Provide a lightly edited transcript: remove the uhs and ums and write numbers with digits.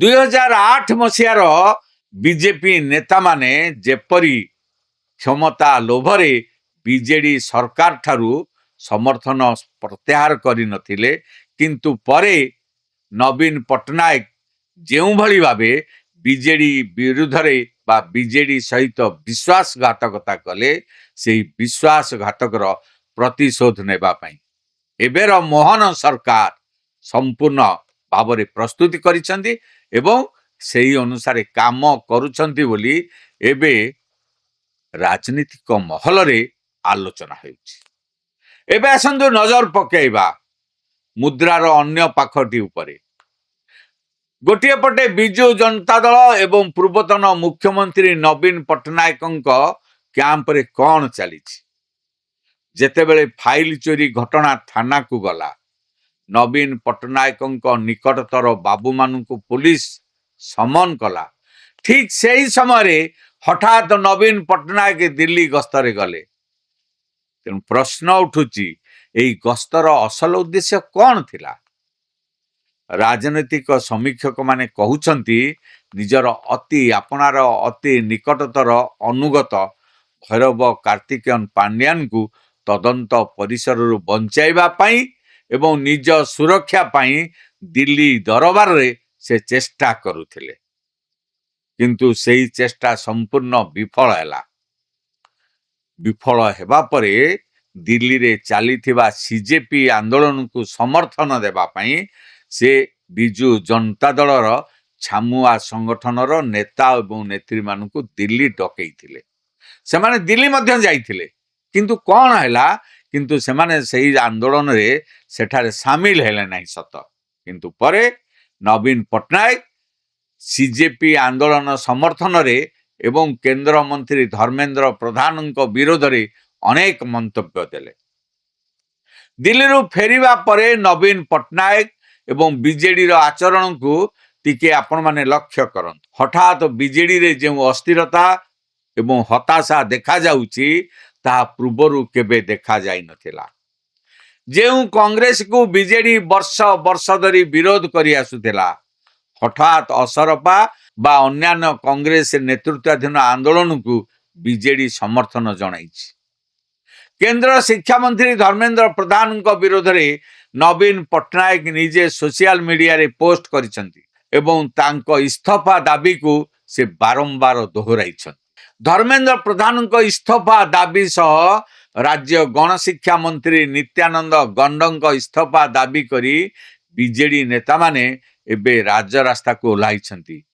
2008 ମସିହାର ବିଜେପି ନେତାମାନେ ଯେପରି କ୍ଷମତା ଲୋଭରେ ବିଜେଡି ସରକାର ଠାରୁ ସମର୍ଥନ ପ୍ରତ୍ୟାହାର କରିନଥିଲେ, କିନ୍ତୁ ପରେ ନବୀନ ପଟ୍ଟନାୟକ ଯେଉଁଭଳି ଭାବେ ବିଜେଡି ବିରୁଦ୍ଧରେ ବା ବିଜେଡି ସହିତ ବିଶ୍ୱାସଘାତକତା କଲେ, ସେହି ବିଶ୍ୱାସଘାତକର ପ୍ରତିଶୋଧ ନେବା ପାଇଁ ଏବେର ମୋହନ ସରକାର ସମ୍ପୂର୍ଣ୍ଣ ଭାବରେ ପ୍ରସ୍ତୁତି କରିଛନ୍ତି ଏବଂ ସେହି ଅନୁସାରେ କାମ କରୁଛନ୍ତି ବୋଲି ଏବେ ରାଜନୀତିକ ମହଲରେ ଆଲୋଚନା ହେଉଛି। ଏବେ ଆସନ୍ତୁ ନଜର ପକାଇବା ମୁଦ୍ରାର ଅନ୍ୟ ପାଖଟି ଉପରେ। ଗୋଟିଏ ପଟେ ବିଜୁ ଜନତା ଦଳ ଏବଂ ପୂର୍ବତନ ମୁଖ୍ୟମନ୍ତ୍ରୀ ନବୀନ ପଟ୍ଟନାୟକଙ୍କ କ୍ୟାମ୍ପରେ କ'ଣ ଚାଲିଛି? ଯେତେବେଳେ ଫାଇଲ ଚୋରି ଘଟଣା ଥାନାକୁ ଗଲା, ନବୀନ ପଟ୍ଟନାୟକଙ୍କ ନିକଟତର ବାବୁମାନଙ୍କୁ ପୁଲିସ ସମନ କଲା, ଠିକ୍ ସେହି ସମୟରେ ହଠାତ୍ ନବୀନ ପଟ୍ଟନାୟକ ଦିଲ୍ଲୀ ଗସ୍ତରେ ଗଲେ। ତେଣୁ ପ୍ରଶ୍ନ ଉଠୁଛି, ଏହି ଗସ୍ତର ଅସଲ ଉଦ୍ଦେଶ୍ୟ କ'ଣ ଥିଲା? ରାଜନୈତିକ ସମୀକ୍ଷକମାନେ କହୁଛନ୍ତି, ନିଜର ଆପଣାର ଅତି ନିକଟତର ଅନୁଗତ ଭୈରବ କାର୍ତ୍ତିକେୟନ ପାଣ୍ଡିଆନଙ୍କୁ ତଦନ୍ତ ପରିସରରୁ ବଞ୍ଚାଇବା ପାଇଁ ଏବଂ ନିଜ ସୁରକ୍ଷା ପାଇଁ ଦିଲ୍ଲୀ ଦରବାରରେ ସେ ଚେଷ୍ଟା କରୁଥିଲେ, କିନ୍ତୁ ସେହି ଚେଷ୍ଟା ସମ୍ପୂର୍ଣ୍ଣ ବିଫଳ ହେଲା। ବିଫଳ ହେବା ପରେ ଦିଲ୍ଲୀରେ ଚାଲିଥିବା ସିଜେପି ଆନ୍ଦୋଳନକୁ ସମର୍ଥନ ଦେବା ପାଇଁ ସେ ବିଜୁ ଜନତା ଦଳର ଛାମୁଆ ସଂଗଠନର ନେତା ଏବଂ ନେତ୍ରୀମାନଙ୍କୁ ଦିଲ୍ଲୀ ଡକେଇଥିଲେ। ସେମାନେ ଦିଲ୍ଲୀ ମଧ୍ୟ ଯାଇଥିଲେ, କିନ୍ତୁ କ'ଣ ହେଲା? କିନ୍ତୁ ସେମାନେ ସେହି ଆନ୍ଦୋଳନରେ ସେଠାରେ ସାମିଲ ହେଲେ ନାହିଁ ସତ, କିନ୍ତୁ ପରେ ନବୀନ ପଟ୍ଟନାୟକ ସିଜେପି ଆନ୍ଦୋଳନ ସମର୍ଥନରେ ଏବଂ କେନ୍ଦ୍ରମନ୍ତ୍ରୀ ଧର୍ମେନ୍ଦ୍ର ପ୍ରଧାନଙ୍କ ବିରୋଧରେ ଅନେକ ମନ୍ତବ୍ୟ ଦେଲେ। ଦିଲ୍ଲୀରୁ ଫେରିବା ପରେ ନବୀନ ପଟ୍ଟନାୟକ ଏବଂ ବିଜେଡିର ଆଚରଣକୁ ଟିକେ ଆପଣମାନେ ଲକ୍ଷ୍ୟ କରନ୍ତୁ। ହଠାତ୍ ବିଜେଡିରେ ଯେଉଁ ଅସ୍ଥିରତା ଏବଂ ହତାଶା ଦେଖାଯାଉଛି, ତାହା ପୂର୍ବରୁ କେବେ ଦେଖାଯାଇନଥିଲା। ଯେଉଁ କଂଗ୍ରେସକୁ ବିଜେଡି ବର୍ଷ ବର୍ଷ ଧରି ବିରୋଧ କରି ଆସୁଥିଲା, ହଠାତ୍ ଅସରପା ବା ଅନ୍ୟାନ୍ୟ କଂଗ୍ରେସ ନେତୃତ୍ୱାଧୀନ ଆନ୍ଦୋଳନକୁ ବିଜେଡି ସମର୍ଥନ ଜଣାଇଛି। କେନ୍ଦ୍ର ଶିକ୍ଷାମନ୍ତ୍ରୀ ଧର୍ମେନ୍ଦ୍ର ପ୍ରଧାନଙ୍କ ବିରୋଧରେ ନବୀନ ପଟ୍ଟନାୟକ ନିଜେ ସୋସିଆଲ ମିଡିଆରେ ପୋଷ୍ଟ କରିଛନ୍ତି ଏବଂ ତାଙ୍କ ଇସ୍ତଫା ଦାବିକୁ ସେ ବାରମ୍ବାର ଦୋହରାଇଛନ୍ତି। ଧର୍ମେନ୍ଦ୍ର ପ୍ରଧାନଙ୍କ ଇସ୍ତଫା ଦାବି ସହ ରାଜ୍ୟ ଗଣଶିକ୍ଷା ମନ୍ତ୍ରୀ ନିତ୍ୟାନନ୍ଦ ଗଣ୍ଡଙ୍କ ଇସ୍ତଫା ଦାବି କରି ବିଜେଡି ନେତାମାନେ ଏବେ ରାଜରାସ୍ତାକୁ ଓହ୍ଲାଇଛନ୍ତି।